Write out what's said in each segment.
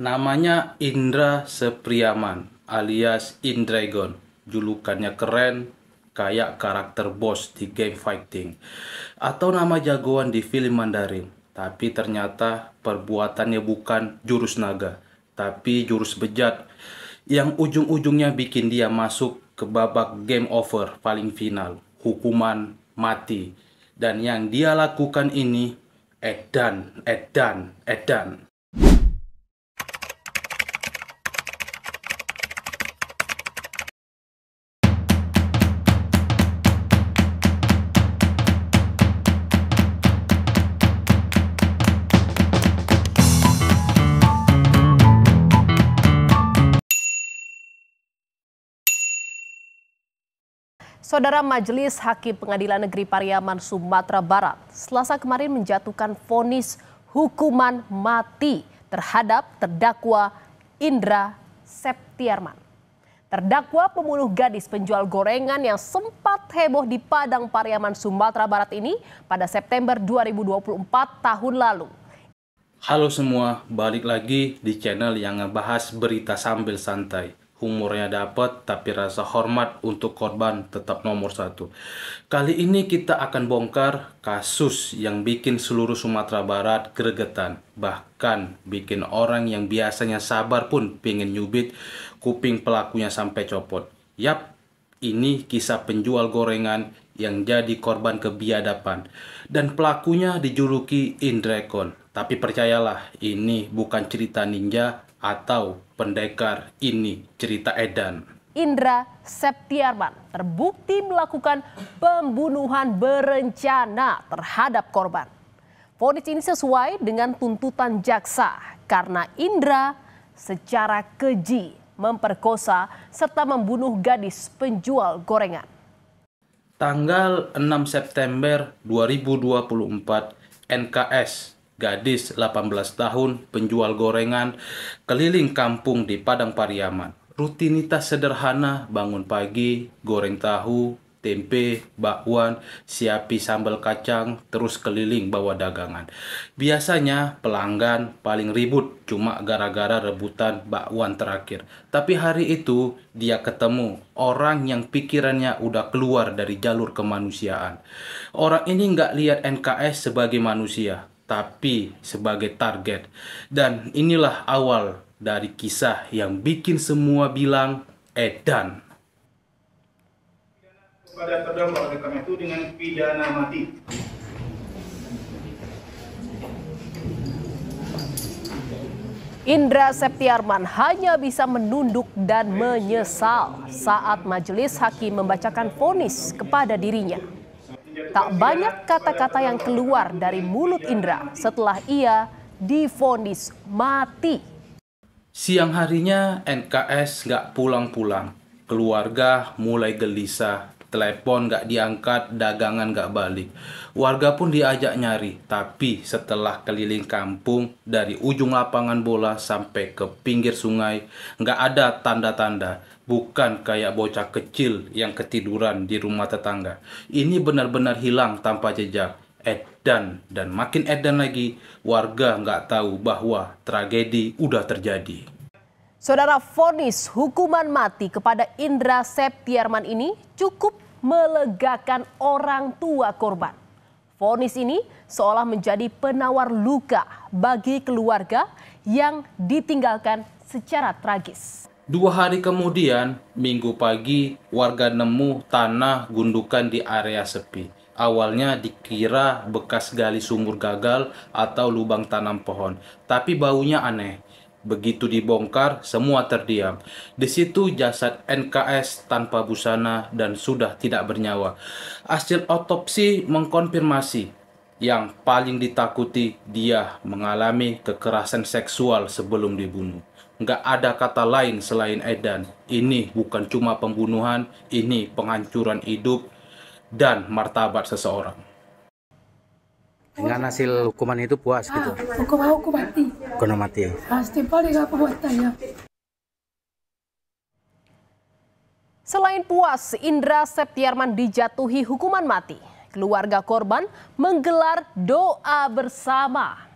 Namanya Indra Sepriaman alias Indragon. Julukannya keren, kayak karakter bos di game fighting. Atau nama jagoan di film Mandarin. Tapi ternyata perbuatannya bukan jurus naga, tapi jurus bejat yang ujung-ujungnya bikin dia masuk ke babak game over paling final, hukuman mati. Dan yang dia lakukan ini edan, edan, edan. Saudara, Majelis Hakim Pengadilan Negeri Pariaman, Sumatera Barat, Selasa kemarin menjatuhkan vonis hukuman mati terhadap terdakwa Indra Septiarman. Terdakwa pembunuh gadis penjual gorengan yang sempat heboh di Padang Pariaman, Sumatera Barat ini pada September 2024 tahun lalu. Halo semua, balik lagi di channel yang ngebahas berita sambil santai. Humornya dapat, tapi rasa hormat untuk korban tetap nomor satu. Kali ini kita akan bongkar kasus yang bikin seluruh Sumatera Barat gregetan. Bahkan bikin orang yang biasanya sabar pun pengen nyubit kuping pelakunya sampai copot. Yap, ini kisah penjual gorengan yang jadi korban kebiadaban. Dan pelakunya dijuluki Indragon. Tapi percayalah, ini bukan cerita ninja atau pendekar, ini cerita edan. Indra Septiarman terbukti melakukan pembunuhan berencana terhadap korban. Vonis ini sesuai dengan tuntutan jaksa karena Indra secara keji memperkosa serta membunuh gadis penjual gorengan. Tanggal 6 September 2024, NKS gadis 18 tahun penjual gorengan keliling kampung di Padang Pariaman. Rutinitas sederhana, bangun pagi, goreng tahu, tempe, bakwan, siapi sambal kacang, terus keliling bawa dagangan. Biasanya pelanggan paling ribut cuma gara-gara rebutan bakwan terakhir. Tapi hari itu dia ketemu orang yang pikirannya udah keluar dari jalur kemanusiaan. Orang ini nggak lihat NKS sebagai manusia, tapi sebagai target. Dan inilah awal dari kisah yang bikin semua bilang edan. Pada terdakwa oleh karena itu dengan pidana mati. Indra Septiarman hanya bisa menunduk dan menyesal saat majelis hakim membacakan vonis kepada dirinya. Tak banyak kata-kata yang keluar dari mulut Indra setelah ia divonis mati. Siang harinya NKS nggak pulang-pulang. Keluarga mulai gelisah. Telepon nggak diangkat, dagangan nggak balik. Warga pun diajak nyari. Tapi setelah keliling kampung dari ujung lapangan bola sampai ke pinggir sungai, nggak ada tanda-tanda. Bukan kayak bocah kecil yang ketiduran di rumah tetangga. Ini benar-benar hilang tanpa jejak. Edan, dan makin edan lagi, warga nggak tahu bahwa tragedi udah terjadi. Saudara, vonis hukuman mati kepada Indra Septiarman ini cukup melegakan orang tua korban. Vonis ini seolah menjadi penawar luka bagi keluarga yang ditinggalkan secara tragis. 2 hari kemudian, Minggu pagi, warga nemu tanah gundukan di area sepi. Awalnya dikira bekas gali sumur gagal atau lubang tanam pohon, tapi baunya aneh. Begitu dibongkar, semua terdiam. Di situ jasad NKS tanpa busana dan sudah tidak bernyawa. Hasil otopsi mengkonfirmasi yang paling ditakuti, dia mengalami kekerasan seksual sebelum dibunuh. Nggak ada kata lain selain edan. Ini bukan cuma pembunuhan, ini penghancuran hidup dan martabat seseorang. Dengan hasil hukuman itu puas gitu? Hukum mati. Hukuman mati. Pasti paling apa buatannya. Selain puas, Indra Septiarman dijatuhi hukuman mati. Keluarga korban menggelar doa bersama.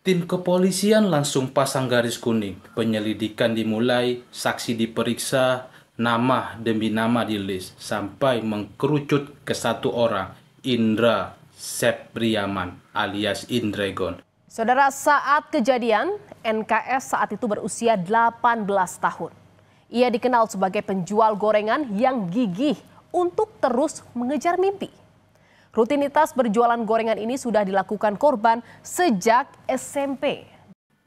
Tim kepolisian langsung pasang garis kuning. Penyelidikan dimulai, saksi diperiksa, nama demi nama di-list sampai mengkerucut ke satu orang, Indra Sepriaman alias Indragon. Saudara, saat kejadian, NKS saat itu berusia 18 tahun. Ia dikenal sebagai penjual gorengan yang gigih untuk terus mengejar mimpi. Rutinitas berjualan gorengan ini sudah dilakukan korban sejak SMP.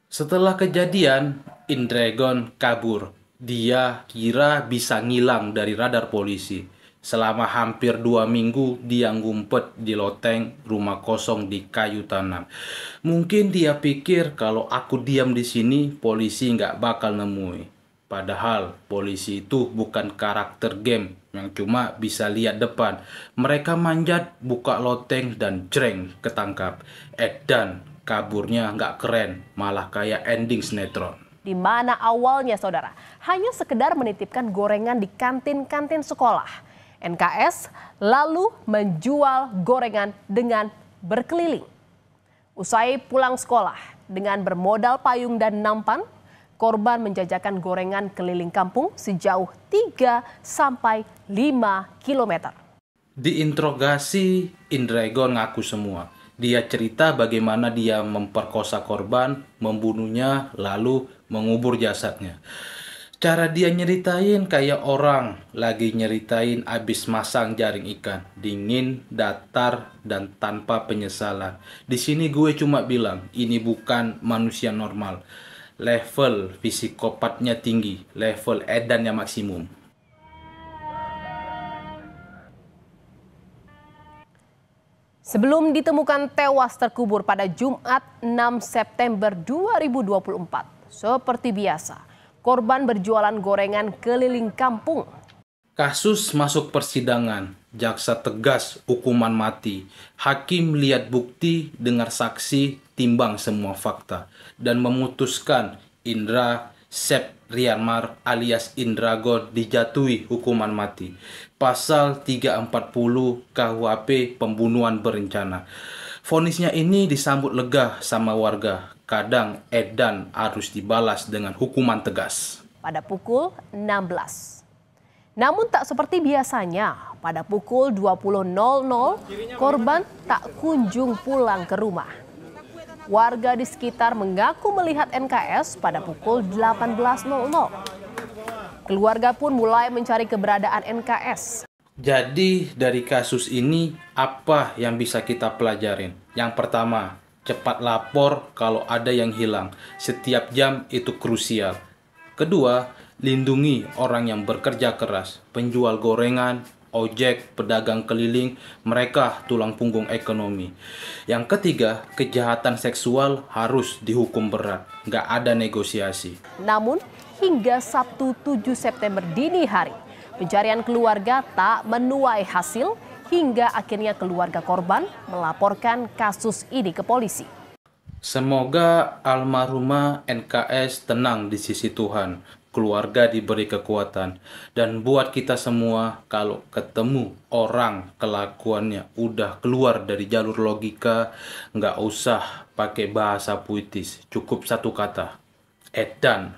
Setelah kejadian, Indragon kabur. Dia kira bisa ngilang dari radar polisi. Selama hampir 2 minggu dia ngumpet di loteng rumah kosong di kayu tanam. Mungkin dia pikir kalau aku diam di sini polisi nggak bakal nemui. Padahal polisi itu bukan karakter game yang cuma bisa lihat depan. Mereka manjat, buka loteng dan jreng ketangkap. Dan kaburnya nggak keren, malah kayak ending sinetron. Di mana awalnya saudara hanya sekedar menitipkan gorengan di kantin-kantin sekolah. NKS lalu menjual gorengan dengan berkeliling. Usai pulang sekolah dengan bermodal payung dan nampan, korban menjajakan gorengan keliling kampung sejauh 3-5 km. Diinterogasi, Indragon ngaku semua. Dia cerita bagaimana dia memperkosa korban, membunuhnya, lalu mengubur jasadnya. Cara dia nyeritain kayak orang lagi nyeritain abis masang jaring ikan. Dingin, datar, dan tanpa penyesalan. Di sini gue cuma bilang, ini bukan manusia normal. Level psikopatnya tinggi, level edannya maksimum. Sebelum ditemukan tewas terkubur pada Jumat 6 September 2024, seperti biasa, korban berjualan gorengan keliling kampung. Kasus masuk persidangan, jaksa tegas hukuman mati. Hakim lihat bukti, dengar saksi, timbang semua fakta, dan memutuskan Indra Sepriaman alias Indragon dijatuhi hukuman mati. Pasal 340 KUHP pembunuhan berencana. Vonisnya ini disambut lega sama warga. Kadang edan harus dibalas dengan hukuman tegas. Pada pukul 16. Namun tak seperti biasanya, pada pukul 20.00 korban tak kunjung pulang ke rumah. Warga di sekitar mengaku melihat NKS pada pukul 18.00. Keluarga pun mulai mencari keberadaan NKS. Jadi dari kasus ini apa yang bisa kita pelajarin? Yang pertama, cepat lapor kalau ada yang hilang. Setiap jam itu krusial. Kedua, lindungi orang yang bekerja keras, penjual gorengan, ojek, pedagang keliling, mereka tulang punggung ekonomi. Yang ketiga, kejahatan seksual harus dihukum berat, nggak ada negosiasi. Namun, hingga Sabtu 7 September dini hari, pencarian keluarga tak menuai hasil hingga akhirnya keluarga korban melaporkan kasus ini ke polisi. Semoga almarhumah NKS tenang di sisi Tuhan, keluarga diberi kekuatan. Dan buat kita semua, kalau ketemu orang kelakuannya udah keluar dari jalur logika, nggak usah pakai bahasa puitis, cukup satu kata, edan.